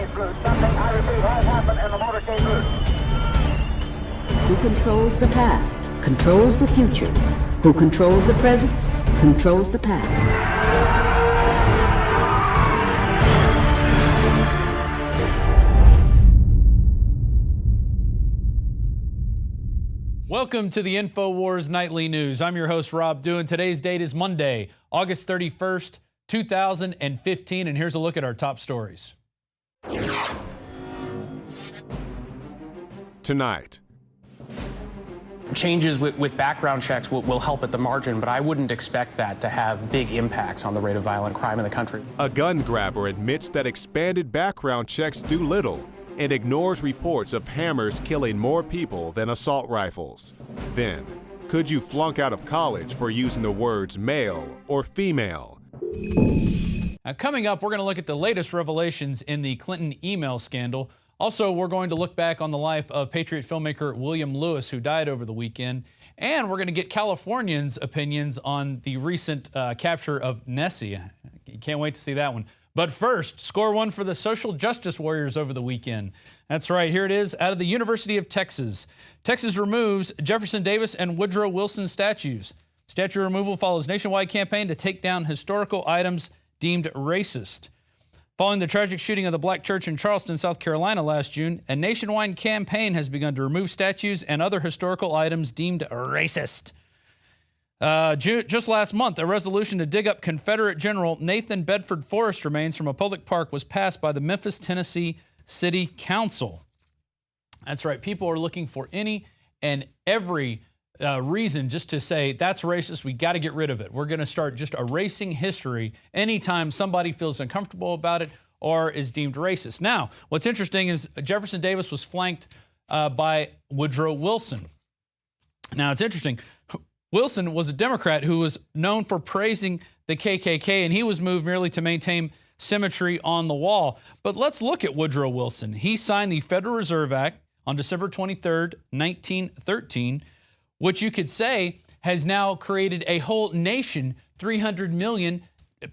motorcade route. Something, I repeat, has happened in the motorcade route. Who controls the past, controls the future. Who controls the present, controls the past. Welcome to the Infowars Nightly News. I'm your host, Rob Dewan. Today's date is Monday, August 31st, 2015, and here's a look at our top stories. Tonight. Changes with background checks will help at the margin, but I wouldn't expect that to have big impacts on the rate of violent crime in the country. A gun grabber admits that expanded background checks do little and ignores reports of hammers killing more people than assault rifles. Then, could you flunk out of college for using the words male or female? Now, coming up, we're going to look at the latest revelations in the Clinton email scandal. Also, we're going to look back on the life of Patriot filmmaker William Lewis, who died over the weekend. And we're going to get Californians' opinions on the recent capture of Nessie. Can't wait to see that one. But first, score one for the social justice warriors over the weekend. That's right, here it is out of the University of Texas. Texas removes Jefferson Davis and Woodrow Wilson statues. Statue removal follows nationwide campaign to take down historical items deemed racist. Following the tragic shooting of the Black church in Charleston, South Carolina last June, a nationwide campaign has begun to remove statues and other historical items deemed racist. Just last month, a resolution to dig up Confederate General Nathan Bedford Forrest remains from a public park was passed by the Memphis, Tennessee City Council. That's right. People are looking for any and every reason just to say that's racist. We got to get rid of it. We're going to start just erasing history anytime somebody feels uncomfortable about it or is deemed racist. Now, what's interesting is Jefferson Davis was flanked by Woodrow Wilson. Now, it's interesting. Wilson was a Democrat who was known for praising the KKK, and he was moved merely to maintain symmetry on the wall. But let's look at Woodrow Wilson. He signed the Federal Reserve Act on December 23rd, 1913, which you could say has now created a whole nation, 300 million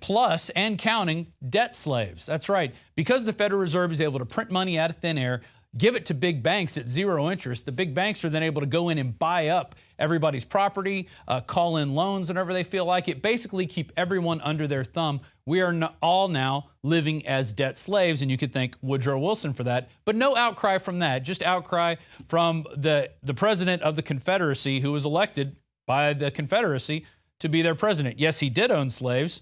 plus and counting debt slaves. That's right. Because the Federal Reserve is able to print money out of thin air, give it to big banks at zero interest. The big banks are then able to go in and buy up everybody's property, call in loans whenever they feel like it, basically keep everyone under their thumb. We are all now living as debt slaves, and you could thank Woodrow Wilson for that. But no outcry from that, just outcry from the president of the Confederacy, who was elected by the Confederacy to be their president. Yes, he did own slaves,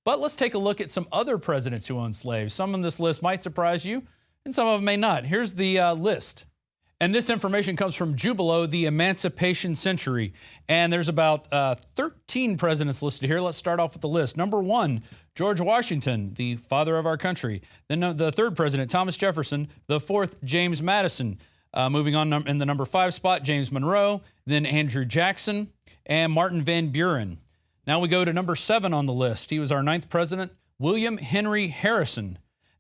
but let's take a look at some other presidents who owned slaves. Some on this list might surprise you, and some of them may not. Here's the list. And this information comes from Jubilo, the Emancipation Century. And there's about 13 presidents listed here. Let's start off with the list. Number 1, George Washington, the father of our country. Then the third president, Thomas Jefferson. The fourth, James Madison. Moving on in the number 5 spot, James Monroe. Then Andrew Jackson and Martin Van Buren. Now we go to number 7 on the list. He was our 9th president, William Henry Harrison.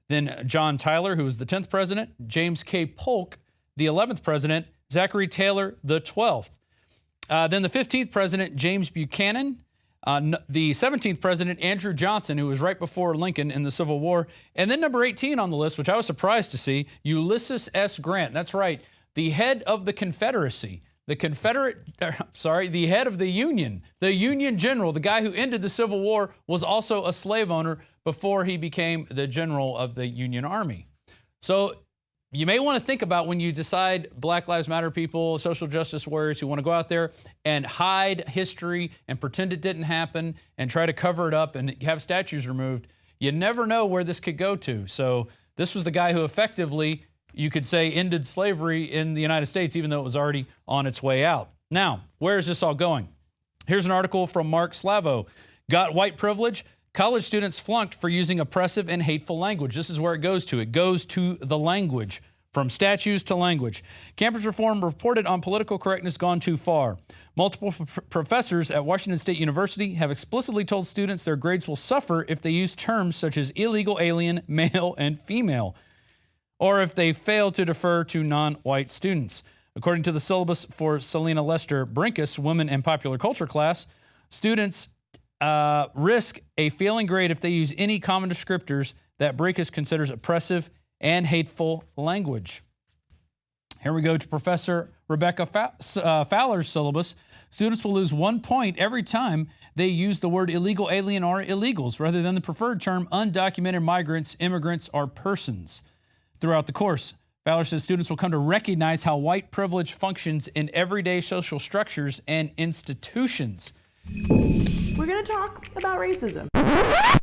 Then John Tyler, who was the 10th president, James K. Polk, the 11th president, Zachary Taylor, the 12th. Then the 15th president, James Buchanan, the 17th president, Andrew Johnson, who was right before Lincoln in the Civil War. And then number 18 on the list, which I was surprised to see, Ulysses S. Grant. That's right, the head of the Confederacy. The head of the Union general, the guy who ended the Civil War, was also a slave owner before he became the general of the Union Army. So you may want to think about when you decide Black Lives Matter people, social justice warriors who want to go out there and hide history and pretend it didn't happen and try to cover it up and have statues removed. You never know where this could go to. So this was the guy who effectively, you could say, ended slavery in the United States, even though it was already on its way out. Now, where is this all going? Here's an article from Mark Slavo. Got white privilege? College students flunked for using oppressive and hateful language. This is where it goes to. It goes to the language, from statues to language. Campus reform reported on political correctness gone too far. Multiple professors at Washington State University have explicitly told students their grades will suffer if they use terms such as illegal alien, male, and female, or if they fail to defer to non-white students. According to the syllabus for Selena Lester Brinkus Women and Popular Culture class, students risk a failing grade if they use any common descriptors that Brinkus considers oppressive and hateful language. Here we go to Professor Rebecca Fowler's syllabus. Students will lose 1 point every time they use the word illegal alien or illegals rather than the preferred term undocumented migrants, immigrants, or persons. Throughout the course, Fowler says students will come to recognize how white privilege functions in everyday social structures and institutions. We're going to talk about racism.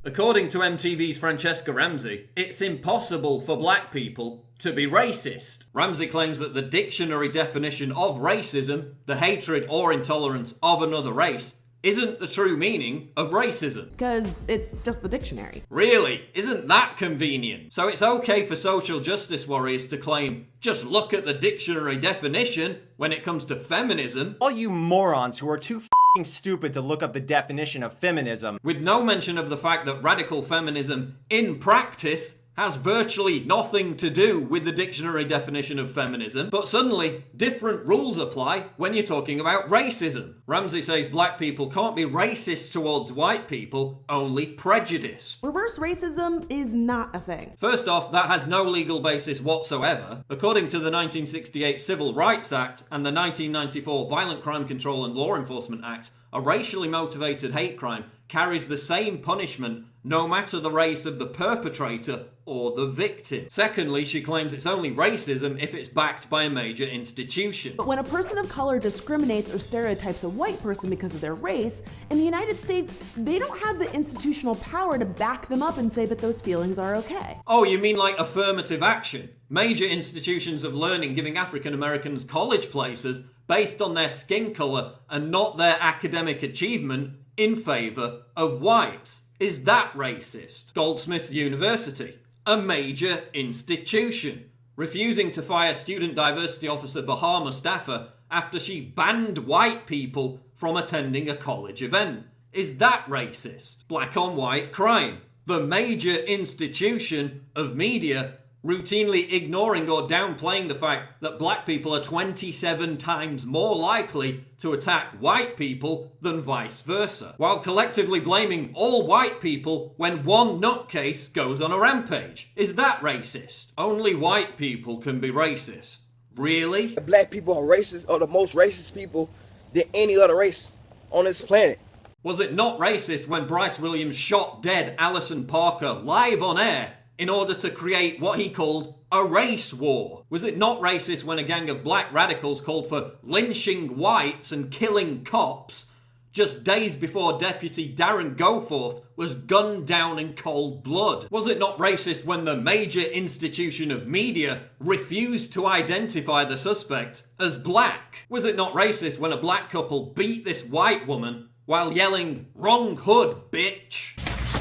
According to MTV's Francesca Ramsey, it's impossible for black people to be racist. Ramsey claims that the dictionary definition of racism, the hatred or intolerance of another race, isn't the true meaning of racism. Because it's just the dictionary. Really? Isn't that convenient? So it's okay for social justice warriors to claim, just look at the dictionary definition when it comes to feminism. All you morons who are too f***ing stupid to look up the definition of feminism. With no mention of the fact that radical feminism, in practice, has virtually nothing to do with the dictionary definition of feminism, but suddenly different rules apply when you're talking about racism. Ramsey says black people can't be racist towards white people, only prejudiced. Reverse racism is not a thing. First off, that has no legal basis whatsoever. According to the 1968 Civil Rights Act and the 1994 Violent Crime Control and Law Enforcement Act, a racially motivated hate crime carries the same punishment no matter the race of the perpetrator or the victim. Secondly, she claims it's only racism if it's backed by a major institution. But when a person of color discriminates or stereotypes a white person because of their race, in the United States, they don't have the institutional power to back them up and say that those feelings are okay. Oh, you mean like affirmative action? Major institutions of learning giving African Americans college places based on their skin color and not their academic achievement in favor of whites. Is that racist? Goldsmiths University, a major institution, refusing to fire student diversity officer Bahar Mustafa after she banned white people from attending a college event. Is that racist? Black on white crime, the major institution of media routinely ignoring or downplaying the fact that black people are 27 times more likely to attack white people than vice versa, while collectively blaming all white people when one nutcase goes on a rampage. Is that racist? Only white people can be racist. Really? Black people are racist, or the most racist people than any other race on this planet. Was it not racist when Bryce Williams shot dead Alison Parker live on air in order to create what he called a race war? Was it not racist when a gang of black radicals called for lynching whites and killing cops just days before Deputy Darren Goforth was gunned down in cold blood? Was it not racist when the major institution of media refused to identify the suspect as black? Was it not racist when a black couple beat this white woman while yelling, "Wrong hood, bitch"?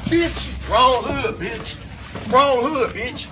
Bitch! Wrong hood, bitch! Wrong hood, bitch!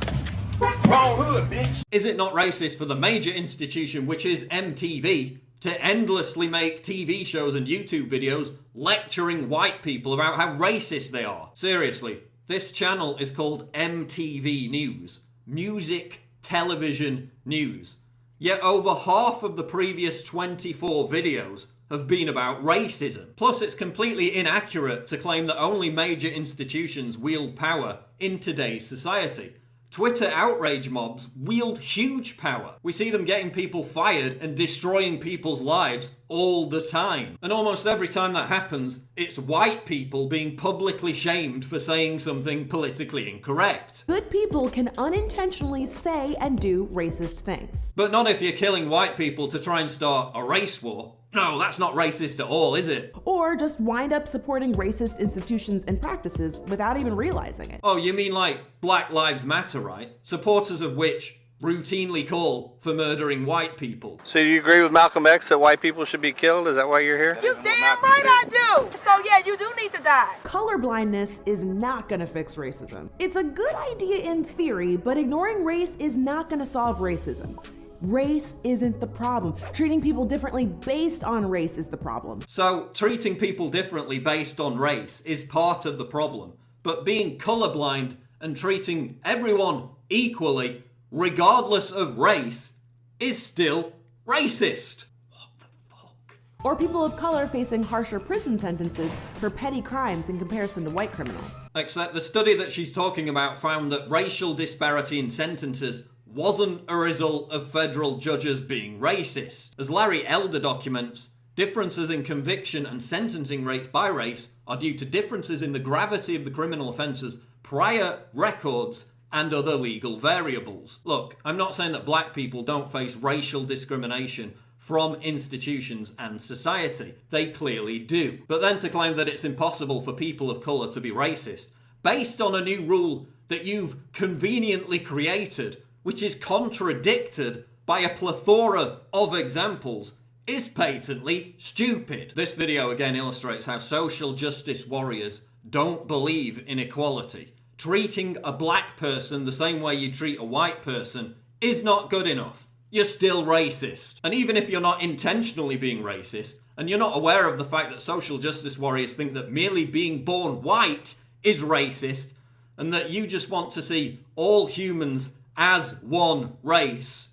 Wrong hood, bitch! Is it not racist for the major institution, which is MTV, to endlessly make TV shows and YouTube videos lecturing white people about how racist they are? Seriously, this channel is called MTV News. Music, television, news. Yet over half of the previous 24 videos have been about racism. Plus, it's completely inaccurate to claim that only major institutions wield power in today's society. Twitter outrage mobs wield huge power. We see them getting people fired and destroying people's lives all the time. And almost every time that happens, it's white people being publicly shamed for saying something politically incorrect. Good people can unintentionally say and do racist things. But not if you're killing white people to try and start a race war. No, that's not racist at all, is it? Or just wind up supporting racist institutions and practices without even realizing it. Oh, you mean like Black Lives Matter, right? Supporters of which routinely call for murdering white people. So do you agree with Malcolm X that white people should be killed? Is that why you're here? You damn right I do! So yeah, you do need to die. Colorblindness is not gonna fix racism. It's a good idea in theory, but ignoring race is not gonna solve racism. Race isn't the problem. Treating people differently based on race is the problem. So, treating people differently based on race is part of the problem. But being colorblind and treating everyone equally, regardless of race, is still racist. What the fuck? or people of color facing harsher prison sentences for petty crimes in comparison to white criminals. Except the study that she's talking about found that racial disparity in sentences wasn't a result of federal judges being racist. As Larry Elder documents, differences in conviction and sentencing rates by race are due to differences in the gravity of the criminal offences, prior records, and other legal variables. Look, I'm not saying that black people don't face racial discrimination from institutions and society. They clearly do. But then to claim that it's impossible for people of colour to be racist, based on a new rule that you've conveniently created, which is contradicted by a plethora of examples, is patently stupid. This video again illustrates how social justice warriors don't believe in equality. Treating a black person the same way you treat a white person is not good enough. You're still racist. And even if you're not intentionally being racist, and you're not aware of the fact that social justice warriors think that merely being born white is racist, and that you just want to see all humans as one race,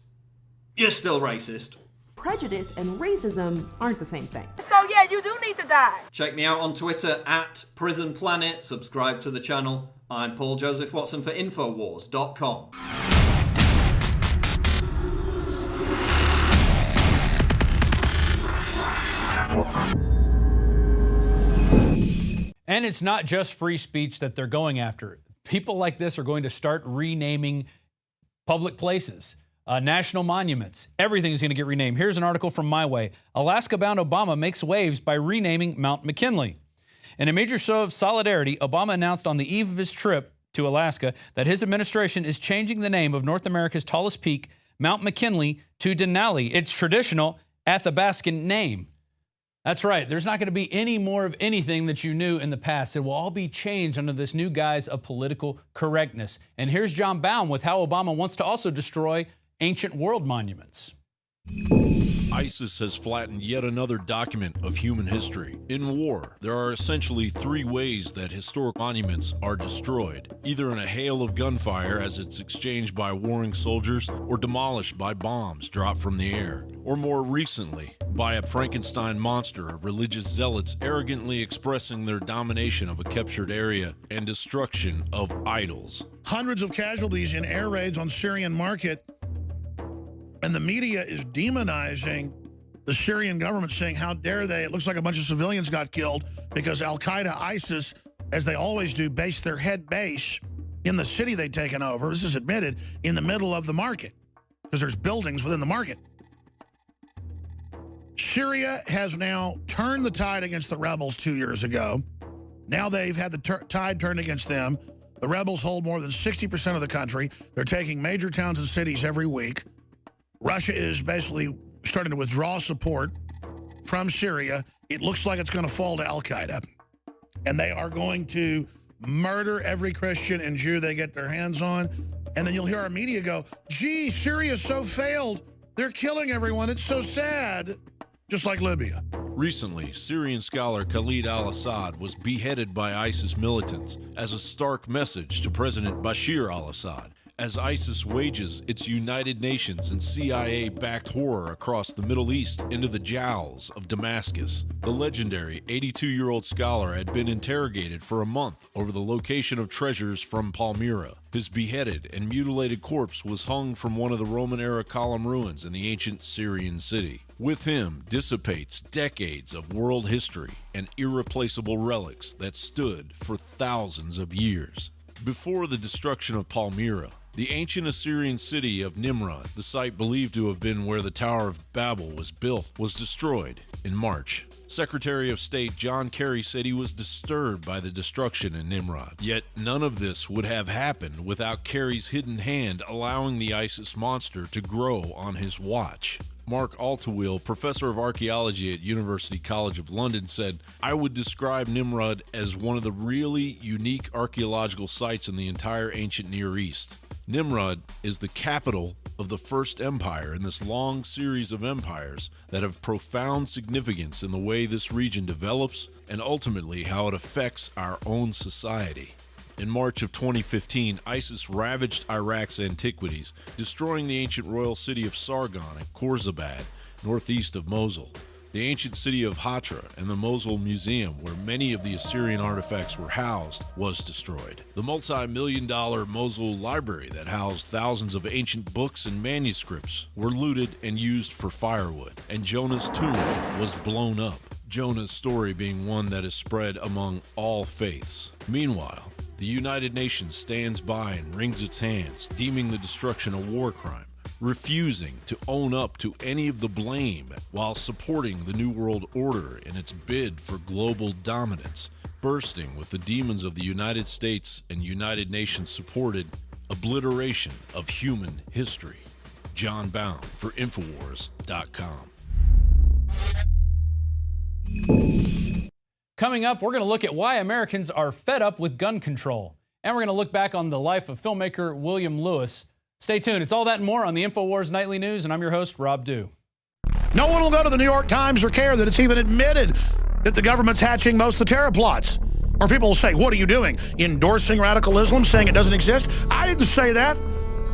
you're still racist. Prejudice and racism aren't the same thing. So yeah, you do need to die. Check me out on Twitter at Prison Planet. Subscribe to the channel. I'm Paul Joseph Watson for Infowars.com. And it's not just free speech that they're going after. People like this are going to start renaming public places, national monuments. Everything is going to get renamed. Here's an article from My Way. Alaska-bound Obama makes waves by renaming Mount McKinley. In a major show of solidarity, Obama announced on the eve of his trip to Alaska that his administration is changing the name of North America's tallest peak, Mount McKinley, to Denali, its traditional Athabascan name. That's right. There's not going to be any more of anything that you knew in the past. It will all be changed under this new guise of political correctness. And here's John Baum with how Obama wants to also destroy ancient world monuments. ISIS has flattened yet another document of human history. In war, there are essentially three ways that historic monuments are destroyed, either in a hail of gunfire as it's exchanged by warring soldiers, or demolished by bombs dropped from the air, or more recently, by a Frankenstein monster of religious zealots arrogantly expressing their domination of a captured area and destruction of idols. Hundreds of casualties in air raids on Syrian market. And the media is demonizing the Syrian government, saying, how dare they? It looks like a bunch of civilians got killed because Al-Qaeda, ISIS, as they always do, based their head base in the city they'd taken over. This is admitted, in the middle of the market, because there's buildings within the market. Syria has now turned the tide against the rebels 2 years ago. Now they've had the tide turned against them. The rebels hold more than 60% of the country. They're taking major towns and cities every week. Russia is basically starting to withdraw support from Syria. It looks like it's going to fall to Al-Qaeda. And they are going to murder every Christian and Jew they get their hands on. And then you'll hear our media go, gee, Syria's so failed. They're killing everyone. It's so sad. Just like Libya. Recently, Syrian scholar Khalid al-Assad was beheaded by ISIS militants as a stark message to President Bashir al-Assad. As ISIS wages its United Nations and CIA-backed horror across the Middle East into the jowls of Damascus, the legendary 82-year-old scholar had been interrogated for a month over the location of treasures from Palmyra. His beheaded and mutilated corpse was hung from one of the Roman-era column ruins in the ancient Syrian city. With him dissipates decades of world history and irreplaceable relics that stood for thousands of years. Before the destruction of Palmyra, the ancient Assyrian city of Nimrod, the site believed to have been where the Tower of Babel was built, was destroyed in March. Secretary of State John Kerry said he was disturbed by the destruction in Nimrod. Yet none of this would have happened without Kerry's hidden hand allowing the ISIS monster to grow on his watch. Mark Altawil, professor of archaeology at University College of London, said, "I would describe Nimrod as one of the really unique archaeological sites in the entire ancient Near East. Nimrod is the capital of the first empire in this long series of empires that have profound significance in the way this region develops and ultimately how it affects our own society." In March of 2015, ISIS ravaged Iraq's antiquities, destroying the ancient royal city of Sargon and Khorzabad, northeast of Mosul. The ancient city of Hatra and the Mosul Museum, where many of the Assyrian artifacts were housed, was destroyed. The multi-million-dollar Mosul library that housed thousands of ancient books and manuscripts were looted and used for firewood, and Jonah's tomb was blown up. Jonah's story being one that is spread among all faiths. Meanwhile, the United Nations stands by and wrings its hands, deeming the destruction a war crime, refusing to own up to any of the blame while supporting the New World Order in its bid for global dominance, bursting with the demons of the United States and United Nations supported obliteration of human history. John Bound for Infowars.com. Coming up, we're going to look at why Americans are fed up with gun control. And we're going to look back on the life of filmmaker William Lewis. Stay tuned. It's all that and more on the Infowars Nightly News, and I'm your host, Rob Dew. No one will go to the New York Times or care that it's even admitted that the government's hatching most of the terror plots. Or people will say, what are you doing? Endorsing radical Islam, saying it doesn't exist? I didn't say that.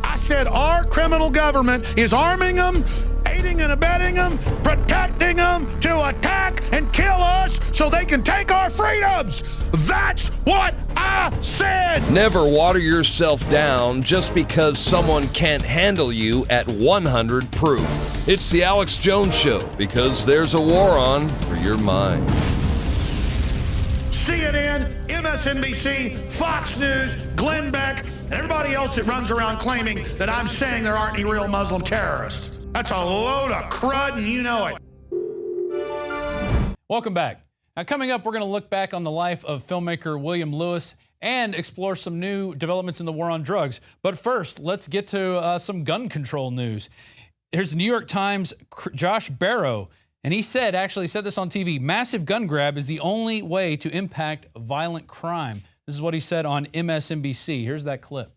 I said our criminal government is arming them, aiding and abetting them, protecting them to attack and kill us so they can take our freedoms. That's what I said. Never water yourself down just because someone can't handle you at 100 proof. It's the Alex Jones Show, because there's a war on for your mind. CNN, MSNBC, Fox News, Glenn Beck, and everybody else that runs around claiming that I'm saying there aren't any real Muslim terrorists. That's a load of crud, and you know it. Welcome back. Now, coming up, we're going to look back on the life of filmmaker William Lewis and explore some new developments in the war on drugs. But first, let's get to some gun control news. Here's New York Times' Josh Barrow, and he actually said this on TV, massive gun grab is the only way to impact violent crime. This is what he said on MSNBC. Here's that clip.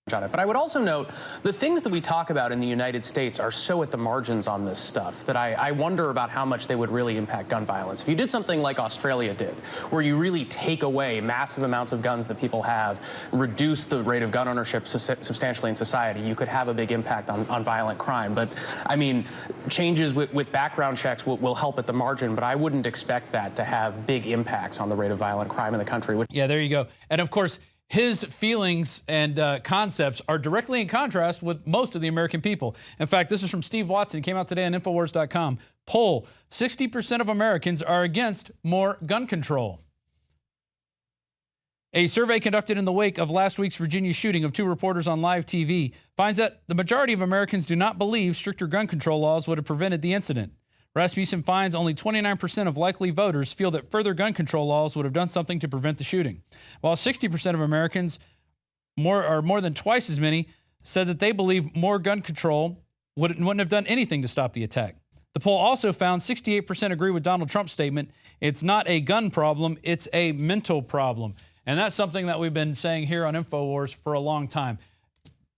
But I would also note the things that we talk about in the United States are so at the margins on this stuff that I wonder about how much they would really impact gun violence. If you did something like Australia did, where you really take away massive amounts of guns that people have, reduce the rate of gun ownership substantially in society, you could have a big impact on violent crime. But, I mean, changes with background checks will help at the margin, but I wouldn't expect that to have big impacts on the rate of violent crime in the country. Yeah, there you go. And, of course, his feelings and concepts are directly in contrast with most of the American people. In fact, this is from Steve Watson. It came out today on Infowars.com. Poll, 60% of Americans are against more gun control. A survey conducted in the wake of last week's Virginia shooting of 2 reporters on live TV finds that the majority of Americans do not believe stricter gun control laws would have prevented the incident. Rasmussen finds only 29% of likely voters feel that further gun control laws would have done something to prevent the shooting, while 60% of Americans, more than twice as many, said that they believe more gun control wouldn't have done anything to stop the attack. The poll also found 68% agree with Donald Trump's statement, it's not a gun problem, it's a mental problem. And that's something that we've been saying here on Infowars for a long time.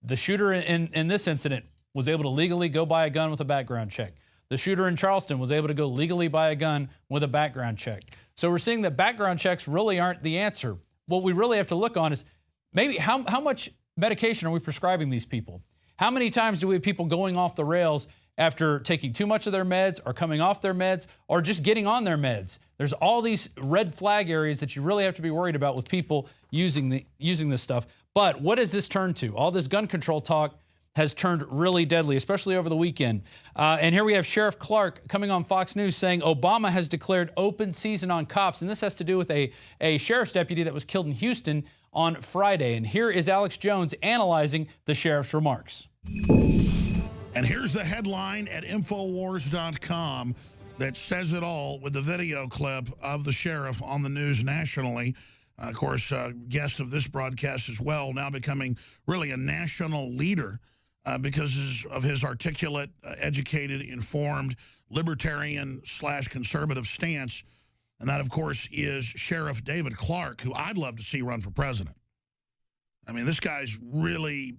The shooter in this incident was able to legally go buy a gun with a background check. The shooter in Charleston was able to go legally buy a gun with a background check. So we're seeing that background checks really aren't the answer. What we really have to look on is maybe how much medication are we prescribing these people? How many times do we have people going off the rails after taking too much of their meds or coming off their meds or just getting on their meds? There's all these red flag areas that you really have to be worried about with people using this stuff. But what has this turned to? All this gun control talk has turned really deadly, especially over the weekend. And here we have Sheriff Clark coming on Fox News saying Obama has declared open season on cops. And this has to do with a sheriff's deputy that was killed in Houston on Friday. And here is Alex Jones analyzing the sheriff's remarks. And here's the headline at Infowars.com that says it all with the video clip of the sheriff on the news nationally. Of course, guest of this broadcast as well, now becoming really a national leader because of his articulate, educated, informed, libertarian/conservative stance. And that, of course, is Sheriff David Clark, who I'd love to see run for president. I mean, this guy's really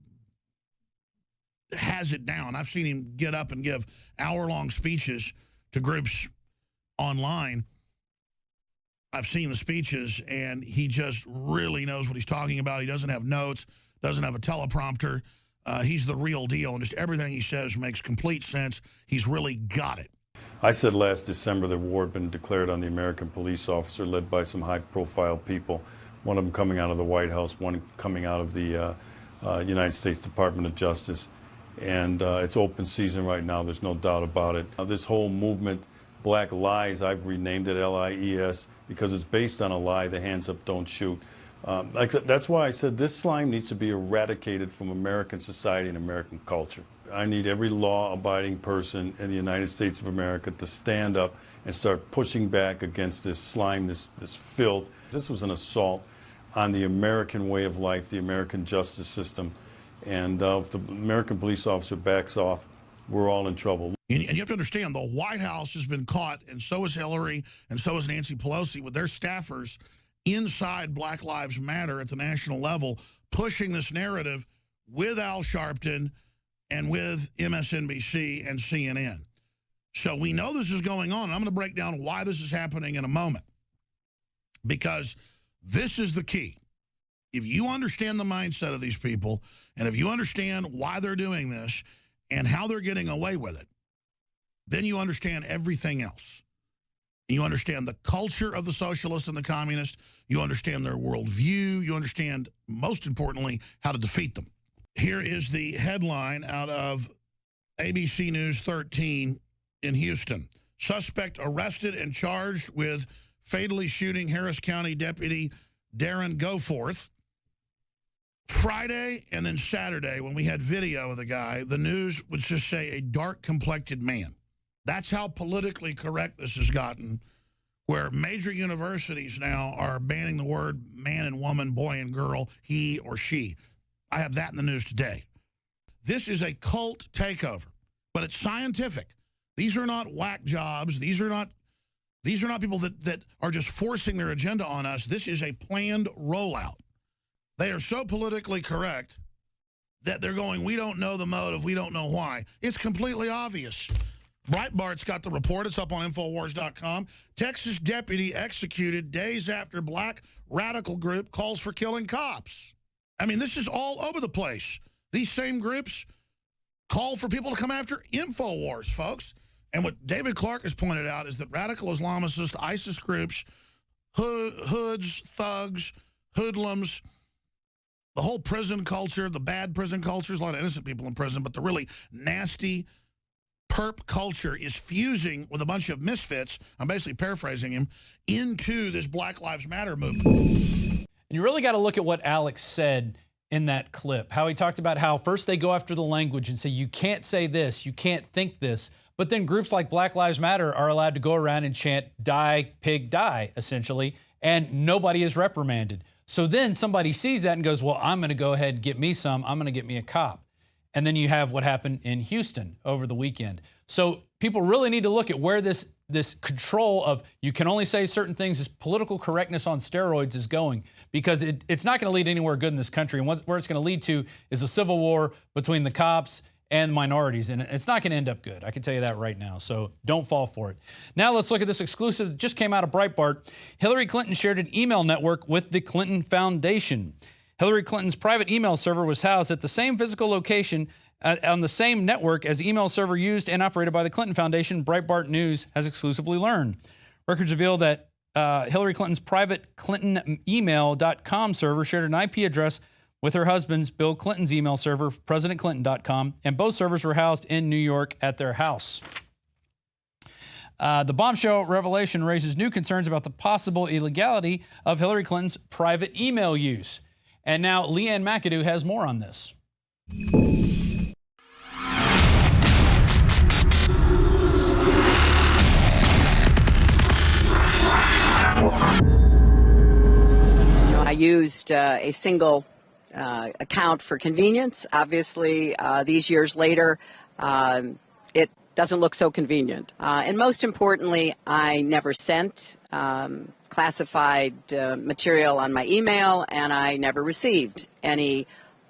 has it down. I've seen him get up and give hour-long speeches to groups online. I've seen the speeches, and he just really knows what he's talking about. He doesn't have notes, doesn't have a teleprompter. He's the real deal, and just everything he says makes complete sense. He's really got it. I said last December the war had been declared on the American police officer led by some high-profile people, one of them coming out of the White House, one coming out of the United States Department of Justice. And it's open season right now, there's no doubt about it. This whole movement, Black Lies, I've renamed it LIES, because it's based on a lie, the hands up, don't shoot. That's why I said this slime needs to be eradicated from American society and American culture. I need every law-abiding person in the United States of America to stand up and start pushing back against this slime, this filth. This was an assault on the American way of life, the American justice system. And if the American police officer backs off, we're all in trouble. And you have to understand, the White House has been caught, and so is Hillary, and so is Nancy Pelosi, with their staffers inside Black Lives Matter at the national level, pushing this narrative with Al Sharpton and with MSNBC and CNN. So we know this is going on. I'm going to break down why this is happening in a moment, because this is the key. If you understand the mindset of these people, and if you understand why they're doing this and how they're getting away with it, then you understand everything else. You understand the culture of the socialists and the communists. You understand their worldview. You understand, most importantly, how to defeat them. Here is the headline out of ABC News 13 in Houston. Suspect arrested and charged with fatally shooting Harris County Deputy Darren Goforth. Friday and then Saturday, when we had video of the guy, the news would just say a dark-complected man. That's how politically correct this has gotten, where major universities now are banning the word man and woman, boy and girl, he or she. I have that in the news today. This is a cult takeover, but it's scientific. These are not whack jobs. These are not people that are just forcing their agenda on us. This is a planned rollout. They are so politically correct that they're going, we don't know the motive, we don't know why. It's completely obvious. Breitbart's got the report. It's up on Infowars.com. Texas deputy executed days after black radical group calls for killing cops. I mean, this is all over the place. These same groups call for people to come after Infowars, folks. And what David Clark has pointed out is that radical Islamicist ISIS groups, hoods, thugs, hoodlums, the whole prison culture, the bad prison culture, there's a lot of innocent people in prison, but the really nasty perp culture is fusing with a bunch of misfits, I'm basically paraphrasing him, into this Black Lives Matter movement. And you really got to look at what Alex said in that clip, how he talked about how first they go after the language and say, you can't say this, you can't think this, but then groups like Black Lives Matter are allowed to go around and chant, die, pig, die, essentially, and nobody is reprimanded. So then somebody sees that and goes, well, I'm going to go ahead and get me some, I'm going to get me a cop. And then you have what happened in Houston over the weekend. So people really need to look at where this control of you can only say certain things, this political correctness on steroids is going, because it's not going to lead anywhere good in this country. And where it's going to lead to is a civil war between the cops and minorities. And it's not going to end up good. I can tell you that right now. So don't fall for it. Now let's look at this exclusive that just came out of Breitbart. Hillary Clinton shared an email network with the Clinton Foundation. Hillary Clinton's private email server was housed at the same physical location on the same network as the email server used and operated by the Clinton Foundation, Breitbart News has exclusively learned. Records reveal that Hillary Clinton's private ClintonEmail.com server shared an IP address with her husband's, Bill Clinton's email server, PresidentClinton.com, and both servers were housed in New York at their house. The bombshell revelation raises new concerns about the possible illegality of Hillary Clinton's private email use. And now Leanne McAdoo has more on this. I used a single account for convenience. Obviously, these years later, it doesn't look so convenient. And most importantly, I never sent classified material on my email, and I never received any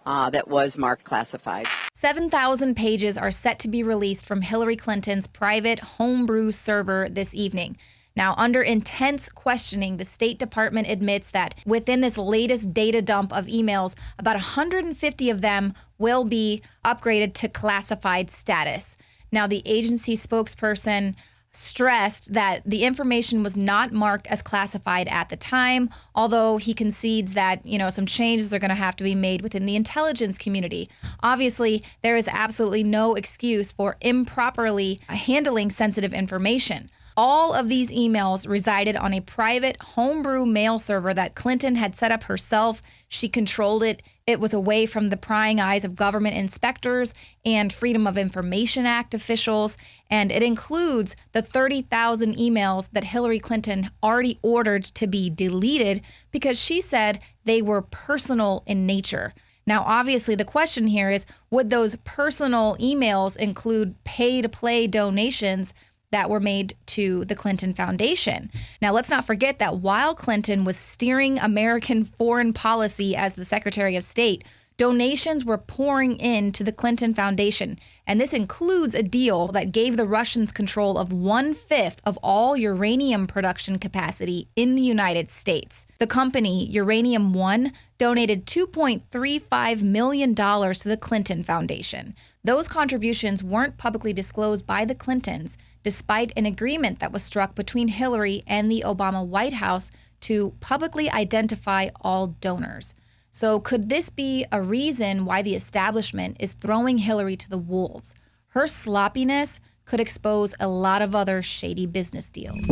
that was marked classified. 7,000 pages are set to be released from Hillary Clinton's private homebrew server this evening. Now, under intense questioning, the State Department admits that within this latest data dump of emails, about 150 of them will be upgraded to classified status. Now, the agency spokesperson stressed that the information was not marked as classified at the time, although he concedes that, some changes are going to have to be made within the intelligence community. Obviously, there is absolutely no excuse for improperly handling sensitive information. All of these emails resided on a private homebrew mail server that Clinton had set up herself. She controlled it. It was away from the prying eyes of government inspectors and Freedom of Information Act officials. And it includes the 30,000 emails that Hillary Clinton already ordered to be deleted because she said they were personal in nature. Now, obviously, the question here is, would those personal emails include pay-to-play donations that were made to the Clinton Foundation? Now, let's not forget that while Clinton was steering American foreign policy as the Secretary of State, donations were pouring into the Clinton Foundation. And this includes a deal that gave the Russians control of 1/5 of all uranium production capacity in the United States. The company, Uranium One, donated $2.35 million to the Clinton Foundation. Those contributions weren't publicly disclosed by the Clintons, despite an agreement that was struck between Hillary and the Obama White House to publicly identify all donors. So could this be a reason why the establishment is throwing Hillary to the wolves? Her sloppiness could expose a lot of other shady business deals.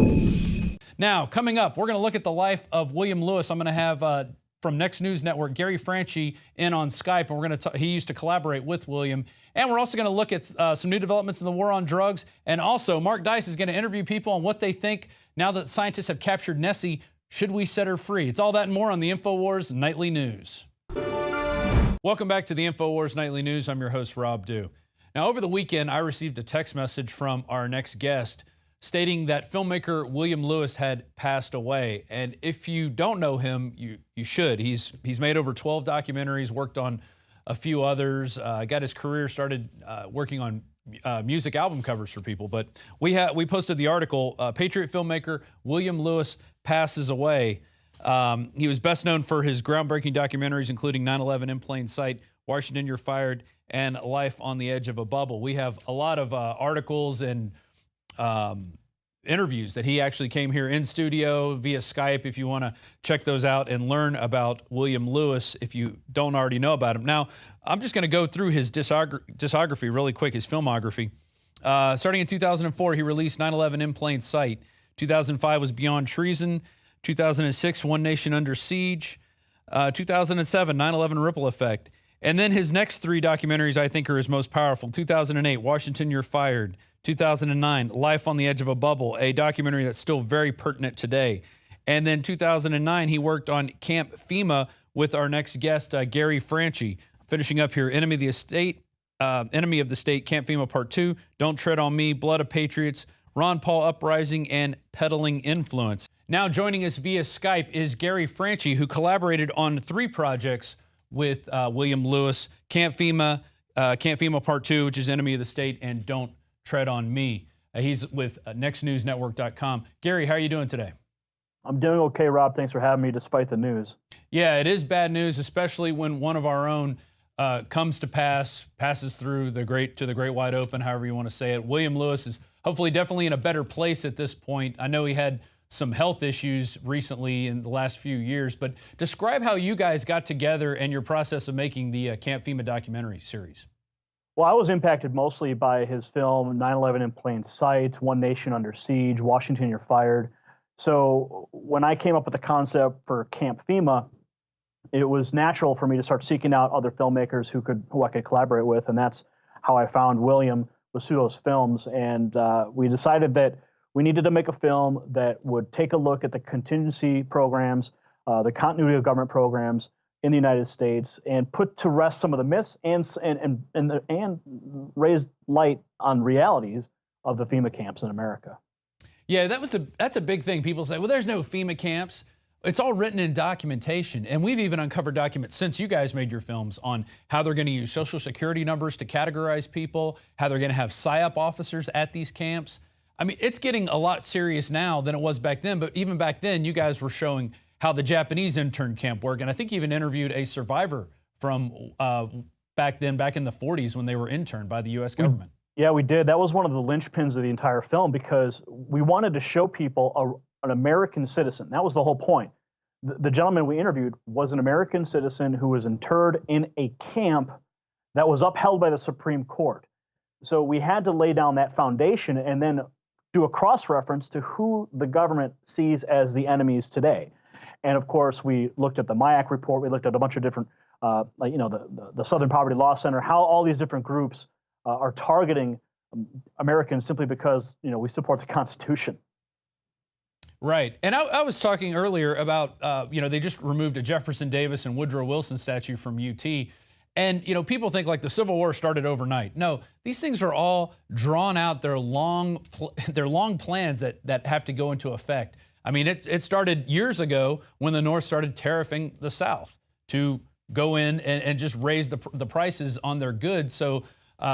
Now, coming up, we're going to look at the life of William Lewis. I'm going to have from Next News Network, Gary Franchi, in on Skype, and we're going to he used to collaborate with William. And we're also going to look at some new developments in the war on drugs. And also, Mark Dice is going to interview people on what they think now that scientists have captured Nessie. Should we set her free? It's all that and more on the Infowars Nightly News. Welcome back to the Infowars Nightly News. I'm your host, Rob Dew. Now, over the weekend, I received a text message from our next guest stating that filmmaker William Lewis had passed away. And if you don't know him, you should. He's made over 12 documentaries, worked on a few others, got his career started working on music album covers for people. But we posted the article, Patriot filmmaker William Lewis passes away. He was best known for his groundbreaking documentaries, including 9/11 in Plain Sight, Washington, You're Fired, and Life on the Edge of a Bubble. We have a lot of articles and interviews that he actually came here in studio via Skype if you want to check those out and learn about William Lewis if you don't already know about him. Now, I'm just going to go through his discography really quick, his filmography. Starting in 2004, he released 9/11 in Plain Sight. 2005 was Beyond Treason. 2006, One Nation Under Siege. 2007, 9/11 Ripple Effect. And then his next three documentaries I think are his most powerful. 2008, Washington, You're Fired. 2009, Life on the Edge of a Bubble, a documentary that's still very pertinent today. And then 2009, he worked on Camp FEMA with our next guest, Gary Franchi. Finishing up here, Enemy of the State, Camp FEMA Part 2, Don't Tread on Me, Blood of Patriots, Ron Paul Uprising, and Peddling Influence. Now joining us via Skype is Gary Franchi, who collaborated on 3 projects with William Lewis, Camp FEMA Part 2, which is Enemy of the State, and Don't Tread on Me. He's with nextnewsnetwork.com. Gary, how are you doing today? I'm doing okay, Rob. Thanks for having me despite the news. Yeah, it is bad news, especially when one of our own comes to passes through the great wide open, however you want to say it. William Lewis is hopefully definitely in a better place at this point. I know he had some health issues recently in the last few years, but describe how you guys got together and your process of making the Camp FEMA documentary series. Well, I was impacted mostly by his film 9/11 in Plain Sight, One Nation Under Siege, Washington, You're Fired. So when I came up with the concept for Camp FEMA, it was natural for me to start seeking out other filmmakers who I could collaborate with, and that's how I found William, was through those films. And we decided that we needed to make a film that would take a look at the contingency programs, the continuity of government programs in the United States, and put to rest some of the myths and raise light on realities of the FEMA camps in America. Yeah, that's a big thing. People say, well, there's no FEMA camps. It's all written in documentation. And we've even uncovered documents since you guys made your films on how they're going to use Social Security numbers to categorize people, how they're going to have PSYOP officers at these camps. I mean, it's getting a lot serious now than it was back then. But even back then, you guys were showing how the Japanese intern camp worked. And I think you even interviewed a survivor from back then, back in the 40s when they were interned by the U.S. government. Yeah, we did. That was one of the linchpins of the entire film because we wanted to show people an American citizen. That was the whole point. The gentleman we interviewed was an American citizen who was interred in a camp that was upheld by the Supreme Court. So we had to lay down that foundation and then do a cross-reference to who the government sees as the enemies today. And of course, we looked at the MIAC report. We looked at a bunch of different, like, you know, the Southern Poverty Law Center, how all these different groups are targeting Americans simply because, you know, we support the Constitution. Right. And I was talking earlier about, you know, they just removed a Jefferson Davis and Woodrow Wilson statue from UT. And, you know, people think like the Civil War started overnight. No, these things are all drawn out. They're long plans that have to go into effect. I mean, it started years ago when the North started tariffing the South to go in and just raise the prices on their goods. So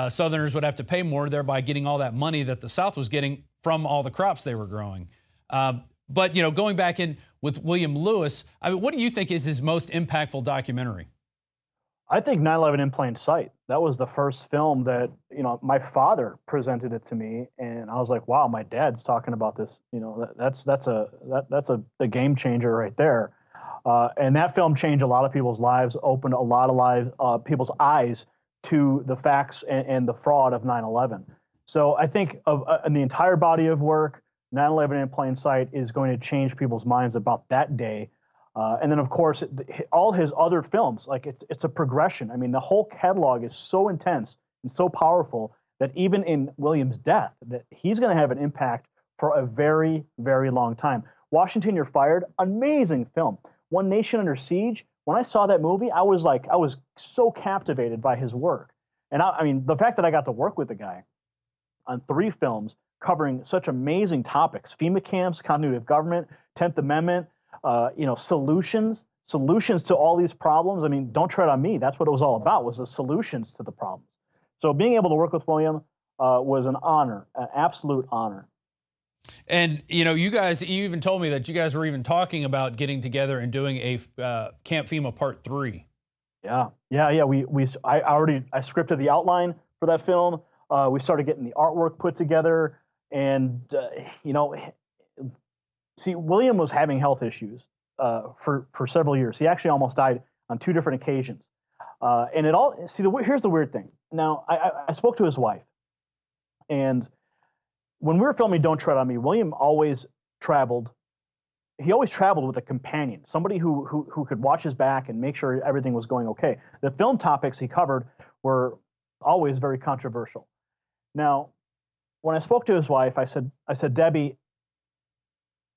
Southerners would have to pay more, thereby getting all that money that the South was getting from all the crops they were growing. But, you know, going back in with William Lewis, I mean, what do you think is his most impactful documentary? I think 9/11 in Plain Sight. That was the first film that, you know, my father presented it to me, and I was like, wow, my dad's talking about this. You know, that's a game changer right there. And that film changed a lot of people's lives, opened a lot of people's eyes to the facts and the fraud of 9/11. So I think in the entire body of work, 9/11 in Plain Sight is going to change people's minds about that day. And then, of course, all his other films, like it's a progression. I mean, the whole catalog is so intense and so powerful that even in William's death, that he's going to have an impact for a very, very long time. Washington, You're Fired, amazing film. One Nation Under Siege. When I saw that movie, I was so captivated by his work. And I mean, the fact that I got to work with the guy on 3 films covering such amazing topics: FEMA camps, continuity of government, 10th Amendment, you know, solutions to all these problems. I mean, Don't Tread on Me. That's what it was all about, was the solutions to the problems. So being able to work with William was an honor, an absolute honor. And, you know, you even told me that you guys were even talking about getting together and doing a Camp FEMA Part 3. Yeah. I scripted the outline for that film. We started getting the artwork put together, and you know, see, William was having health issues for several years. He actually almost died on 2 different occasions. And it all, see, here's the weird thing. Now, I spoke to his wife, and when we were filming Don't Tread on Me, William always traveled. He always traveled with a companion, somebody who could watch his back and make sure everything was going okay. The film topics he covered were always very controversial. Now, when I spoke to his wife, I said, Debbie,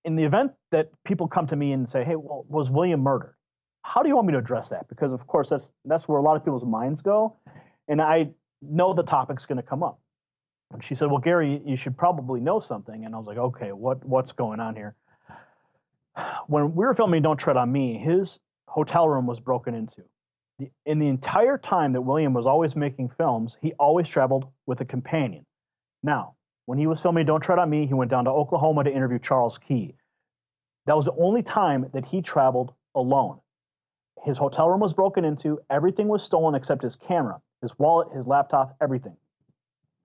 in the event that people come to me and say, hey, well, was William murdered? How do you want me to address that? Because, of course, that's where a lot of people's minds go. And I know the topic's going to come up. And she said, well, Gary, you should probably know something. And I was like, okay, what's going on here? When we were filming Don't Tread on Me, his hotel room was broken into. In the entire time that William was always making films, he always traveled with a companion. Now, when he was filming Don't Tread on Me, he went down to Oklahoma to interview Charles Key. That was the only time that he traveled alone. His hotel room was broken into. Everything was stolen except his camera, his wallet, his laptop, everything.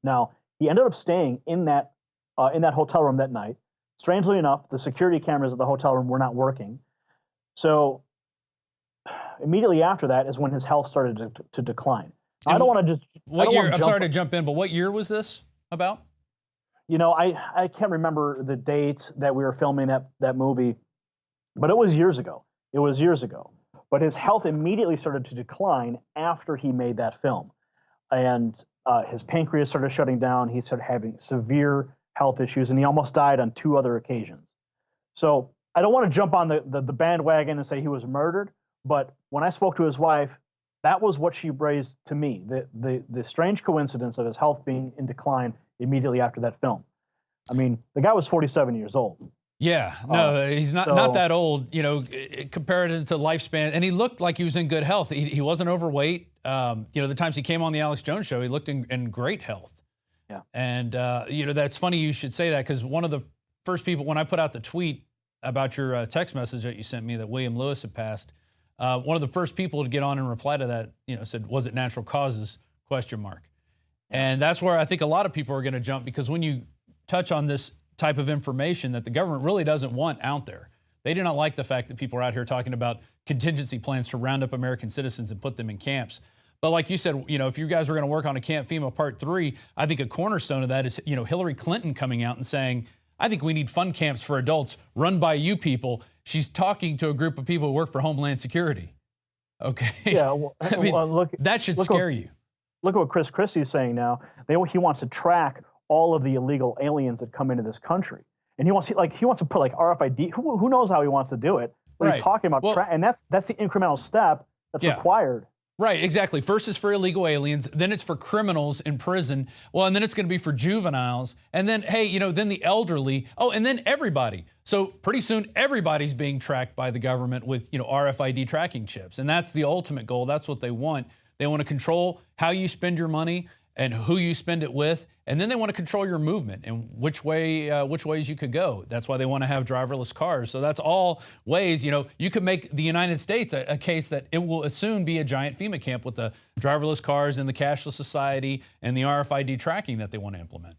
Now, he ended up staying in that hotel room that night. Strangely enough, the security cameras of the hotel room were not working. So immediately after that is when his health started to decline. I don't want to just... I'm sorry to jump in, but what year was this about? You know, I can't remember the date that we were filming that movie, but it was years ago. But his health immediately started to decline after he made that film. And his pancreas started shutting down. He started having severe health issues, and he almost died on 2 other occasions. So I don't want to jump on the bandwagon and say he was murdered, but when I spoke to his wife, that was what she raised to me, the strange coincidence of his health being in decline immediately after that film. I mean, the guy was 47 years old. Yeah, no, he's not that old, you know, compared to lifespan. And he looked like he was in good health. He wasn't overweight. You know, the times he came on the Alex Jones show, he looked in great health. Yeah. And, you know, that's funny you should say that, because one of the first people, when I put out the tweet about your text message that you sent me that William Lewis had passed, one of the first people to get on and reply to that, you know, said, was it natural causes? ? And that's where I think a lot of people are going to jump, because when you touch on this type of information that the government really doesn't want out there, they do not like the fact that people are out here talking about contingency plans to round up American citizens and put them in camps. But like you said, if you guys were going to work on a Camp FEMA Part 3, I think a cornerstone of that is, Hillary Clinton coming out and saying, I think we need fun camps for adults run by you people. She's talking to a group of people who work for Homeland Security. Okay. Yeah. Well, I mean, that should scare you. Look at what Chris Christie is saying now. He wants to track all of the illegal aliens that come into this country, and he wants to put like RFID. Who knows how he wants to do it? But he's talking about, and that's the incremental step that's required. Right, exactly. First it's for illegal aliens, then it's for criminals in prison. Well, and then it's going to be for juveniles, and then then the elderly. Oh, and then everybody. So pretty soon everybody's being tracked by the government with RFID tracking chips, and that's the ultimate goal. That's what they want. They want to control how you spend your money and who you spend it with, and then they want to control your movement and which ways you could go. That's why they want to have driverless cars. So that's all ways, you could make the United States a case that it will soon be a giant FEMA camp with the driverless cars and the cashless society and the RFID tracking that they want to implement.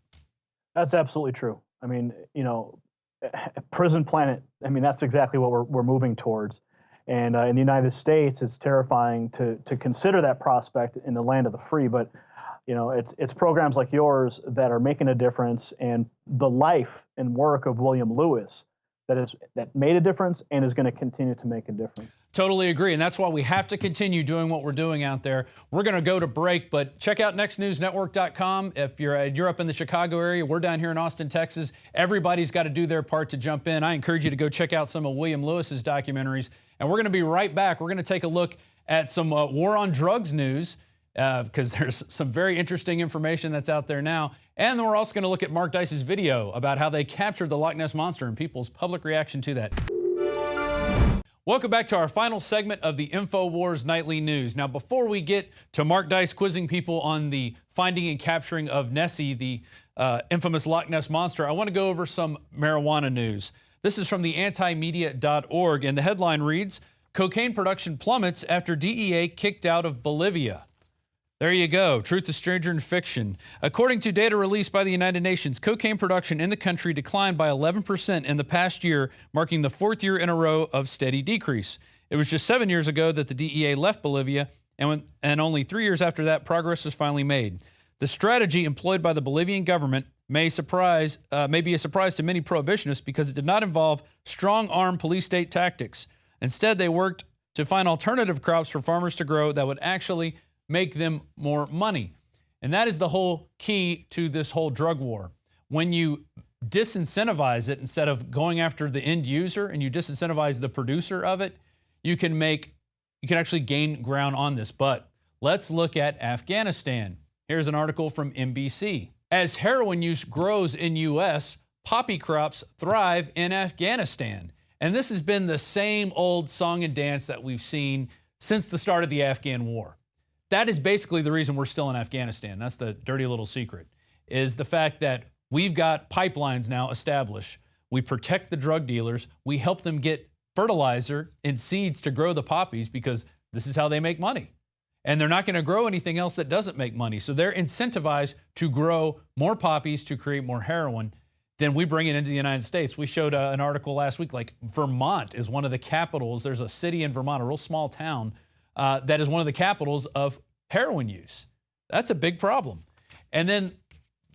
That's absolutely true. I mean, prison planet, I mean, that's exactly what we're moving towards. And in the United States, it's terrifying to consider that prospect in the land of the free. But it's programs like yours that are making a difference, and the life and work of William Lewis that made a difference and is going to continue to make a difference. Totally agree, and that's why we have to continue doing what we're doing out there. We're going to go to break, but check out nextnewsnetwork.com. If you're up in the Chicago area, we're down here in Austin, Texas. Everybody's got to do their part to jump in. I encourage you to go check out some of William Lewis's documentaries, and we're going to be right back. We're going to take a look at some war on drugs news, because there's some very interesting information that's out there now. And then we're also going to look at Mark Dice's video about how they captured the Loch Ness Monster and people's public reaction to that. Welcome back to our final segment of the Infowars Nightly News. Now, before we get to Mark Dice quizzing people on the finding and capturing of Nessie, the infamous Loch Ness Monster, I want to go over some marijuana news. This is from the antimedia.org, and the headline reads, "Cocaine production plummets after DEA kicked out of Bolivia." There you go. Truth is stranger than fiction. According to data released by the United Nations, cocaine production in the country declined by 11% in the past year, marking the fourth year in a row of steady decrease. It was just 7 years ago that the DEA left Bolivia, and only 3 years after that, progress was finally made. The strategy employed by the Bolivian government may be a surprise to many prohibitionists because it did not involve strong-arm police state tactics. Instead, they worked to find alternative crops for farmers to grow that would actually make them more money. And that is the whole key to this whole drug war. When you disincentivize it instead of going after the end user, and you disincentivize the producer of it, you can actually gain ground on this. But let's look at Afghanistan. Here's an article from NBC. As heroin use grows in U.S., poppy crops thrive in Afghanistan. And this has been the same old song and dance that we've seen since the start of the Afghan war. That is basically the reason we're still in Afghanistan. That's the dirty little secret, is the fact that we've got pipelines now established. We protect the drug dealers. We help them get fertilizer and seeds to grow the poppies because this is how they make money. And they're not going to grow anything else that doesn't make money. So they're incentivized to grow more poppies to create more heroin. Then we bring it into the United States. We showed an article last week, like Vermont is one of the capitals. There's a city in Vermont, a real small town, that is one of the capitals of heroin use. That's a big problem. And then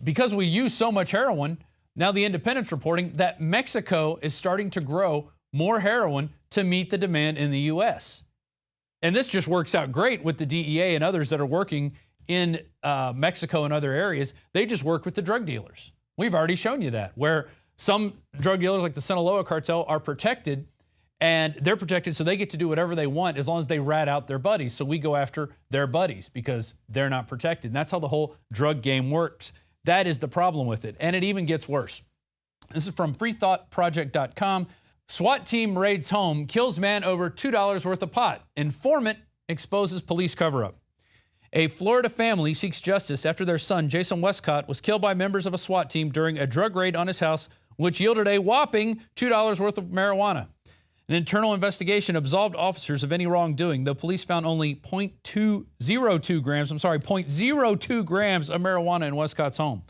because we use so much heroin, now the Independent's reporting that Mexico is starting to grow more heroin to meet the demand in the U.S. And this just works out great with the DEA and others that are working in Mexico and other areas. They just work with the drug dealers. We've already shown you that, where some drug dealers like the Sinaloa cartel are protected, and they're protected so they get to do whatever they want as long as they rat out their buddies. So we go after their buddies because they're not protected. And that's how the whole drug game works. That is the problem with it. And it even gets worse. This is from freethoughtproject.com. SWAT team raids home, kills man over $2 worth of pot. Informant exposes police cover-up. A Florida family seeks justice after their son, Jason Westcott, was killed by members of a SWAT team during a drug raid on his house, which yielded a whopping $2 worth of marijuana. An internal investigation absolved officers of any wrongdoing, though police found only 0.02 grams of marijuana in Westcott's home.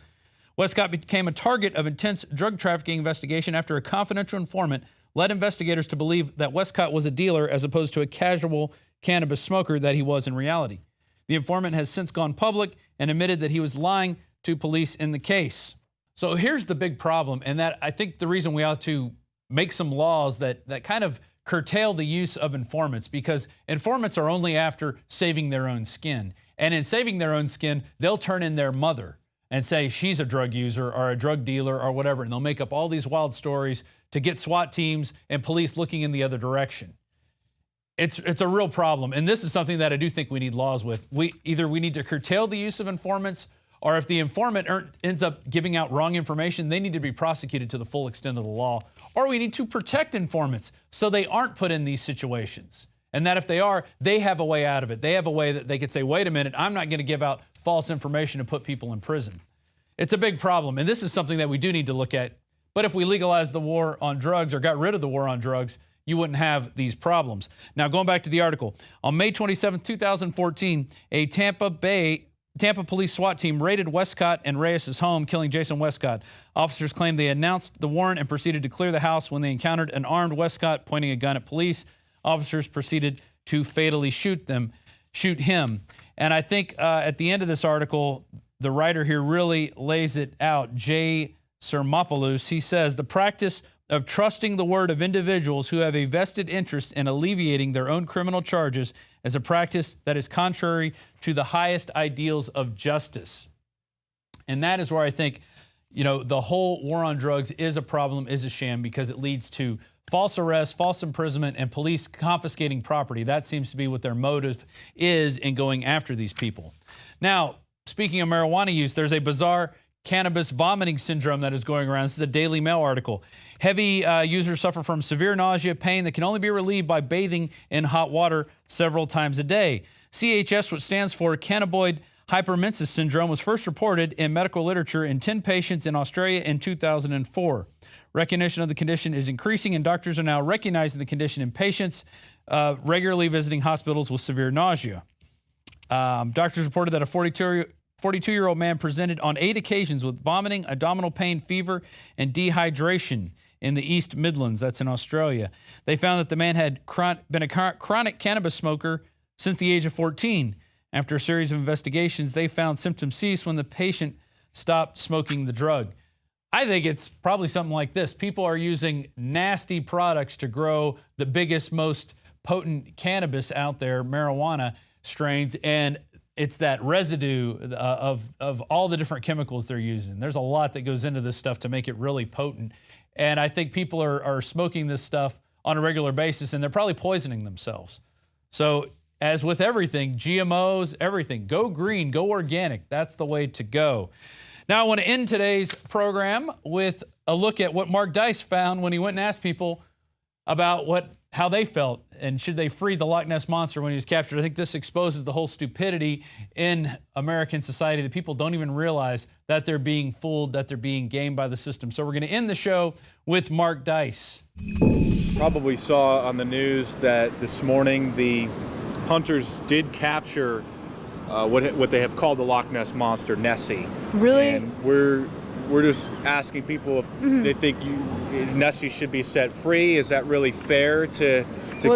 Westcott became a target of intense drug trafficking investigation after a confidential informant led investigators to believe that Westcott was a dealer as opposed to a casual cannabis smoker that he was in reality. The informant has since gone public and admitted that he was lying to police in the case. So here's the big problem, and that I think the reason we ought to make some laws that kind of curtail the use of informants, because informants are only after saving their own skin. And in saving their own skin, they'll turn in their mother and say she's a drug user or a drug dealer or whatever, and they'll make up all these wild stories to get SWAT teams and police looking in the other direction. It's a real problem, and this is something that I do think we need laws with. Either we need to curtail the use of informants, or if the informant ends up giving out wrong information, they need to be prosecuted to the full extent of the law. Or we need to protect informants so they aren't put in these situations. And that if they are, they have a way out of it. They have a way that they could say, wait a minute, I'm not going to give out false information and put people in prison. It's a big problem, and this is something that we do need to look at. But if we legalized the war on drugs or got rid of the war on drugs, you wouldn't have these problems. Now, going back to the article, on May 27, 2014, a Tampa police SWAT team raided Westcott and Reyes' home, killing Jason Westcott. Officers claimed they announced the warrant and proceeded to clear the house when they encountered an armed Westcott pointing a gun at police. Officers proceeded to fatally shoot him. And I think at the end of this article, the writer here really lays it out. Jay Sermopoulos, he says, the practice of trusting the word of individuals who have a vested interest in alleviating their own criminal charges is a practice that is contrary to the highest ideals of justice. And that is where I think, the whole war on drugs is a problem, is a sham, because it leads to false arrest, false imprisonment, and police confiscating property. That seems to be what their motive is in going after these people. Now, speaking of marijuana use, there's a bizarre cannabis vomiting syndrome that is going around. This is a Daily Mail article. Heavy users suffer from severe nausea, pain that can only be relieved by bathing in hot water several times a day. CHS, which stands for cannabinoid hypermensis syndrome, was first reported in medical literature in 10 patients in Australia in 2004. Recognition of the condition is increasing, and doctors are now recognizing the condition in patients regularly visiting hospitals with severe nausea. Doctors reported that a 42-year-old man presented on 8 occasions with vomiting, abdominal pain, fever, and dehydration in the East Midlands. That's in Australia. They found that the man had been a chronic cannabis smoker since the age of 14. After a series of investigations, they found symptoms ceased when the patient stopped smoking the drug. I think it's probably something like this. People are using nasty products to grow the biggest, most potent cannabis out there, marijuana strains, and it's that residue of all the different chemicals they're using. There's a lot that goes into this stuff to make it really potent. And I think people are smoking this stuff on a regular basis, and they're probably poisoning themselves. So as with everything, GMOs, everything, go green, go organic. That's the way to go. Now, I want to end today's program with a look at what Mark Dice found when he went and asked people about how they felt and should they free the Loch Ness Monster when he was captured. I think this exposes the whole stupidity in American society that people don't even realize that they're being fooled, that they're being gamed by the system. So we're going to end the show with Mark Dice. Probably saw on the news that this morning the hunters did capture what they have called the Loch Ness Monster, Nessie. Really? And we're just asking people if they think Nessie should be set free. Is that really fair to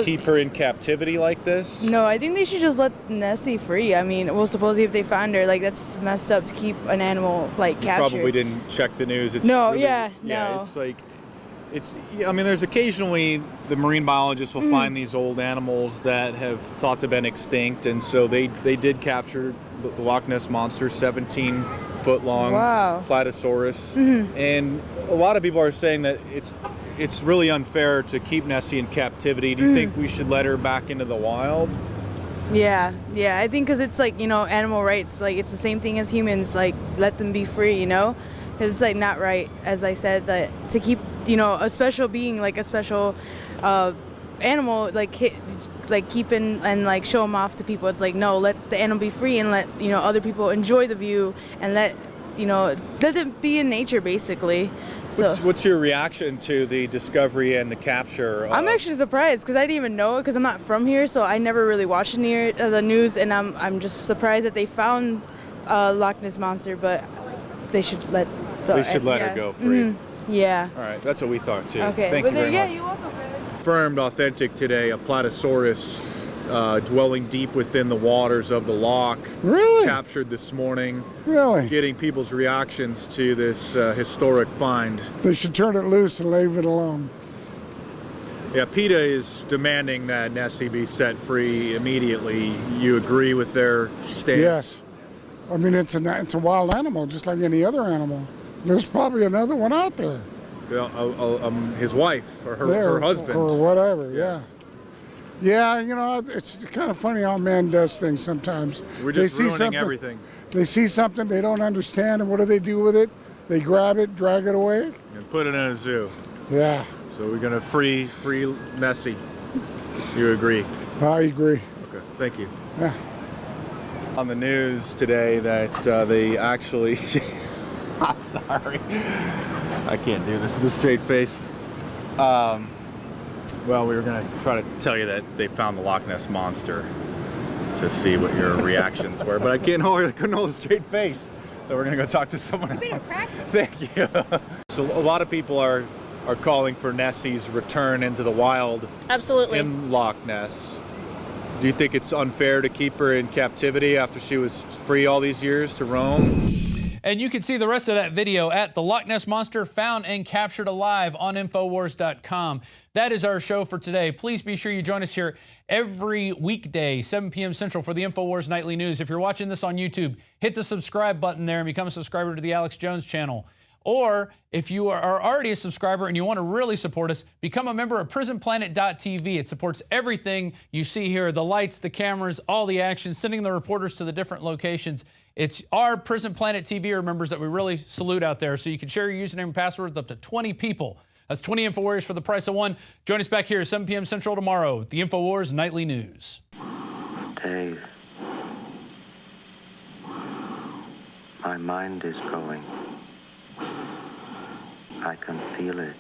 keep her in captivity like this? No, I think they should just let Nessie free. I mean, well, supposedly if they found her, that's messed up to keep an animal captured. You probably didn't check the news. It's no, really, no. There's occasionally the marine biologists will find these old animals that have thought to have been extinct, and so they did capture the Loch Ness Monster, 17-foot-long Platysaurus. And a lot of people are saying that it's really unfair to keep Nessie in captivity. Do you think we should let her back into the wild? Yeah, I think because it's animal rights. It's the same thing as humans. Let them be free, because it's not right, as I said, that to keep a special being, a special animal, keep and show them off to people. It's no, let the animal be free and let other people enjoy the view and let you know, let them be in nature, basically. So What's your reaction to the discovery and the capture? I'm actually surprised because I didn't even know it because I'm not from here, so I never really watched the news, and I'm just surprised that they found Loch Ness Monster, but they should let her go free. Yeah. All right, that's what we thought too. Okay. Thank you very much. Yeah, you're welcome. Confirmed authentic today, a Platysaurus dwelling deep within the waters of the loch. Really? Captured this morning. Really? Getting people's reactions to this historic find. They should turn it loose and leave it alone. Yeah, PETA is demanding that Nessie be set free immediately. You agree with their stance? Yes. I mean, it's a wild animal, just like any other animal. There's probably another one out there. His wife or her husband. Or whatever, yeah. Yeah, you know, it's kind of funny how man does things sometimes. We're just ruining everything. They see something they don't understand, and what do with it? They grab it, drag it away. And put it in a zoo. Yeah. So we're going to free Nessie. You agree? I agree. Okay, thank you. Yeah. On the news today that they actually... I'm sorry. I can't do this with a straight face. Well, we were going to try to tell you that they found the Loch Ness Monster to see what your reactions were, but I couldn't hold a straight face. So we're going to go talk to someone else. Thank you. So a lot of people are calling for Nessie's return into the wild. Absolutely. In Loch Ness. Do you think it's unfair to keep her in captivity after she was free all these years to roam? And you can see the rest of that video at the Loch Ness Monster found and captured alive on Infowars.com. That is our show for today. Please be sure you join us here every weekday, 7 p.m. Central for the Infowars Nightly News. If you're watching this on YouTube, hit the subscribe button there and become a subscriber to the Alex Jones channel. Or if you are already a subscriber and you want to really support us, become a member of PrisonPlanet.tv. It supports everything you see here, the lights, the cameras, all the action, sending the reporters to the different locations. It's our Prison Planet TV members that we really salute out there. So you can share your username and password with up to 20 people. That's 20 InfoWarriors for the price of one. Join us back here at 7 p.m. Central tomorrow with the Infowars Nightly News. Dave, my mind is going. I can feel it.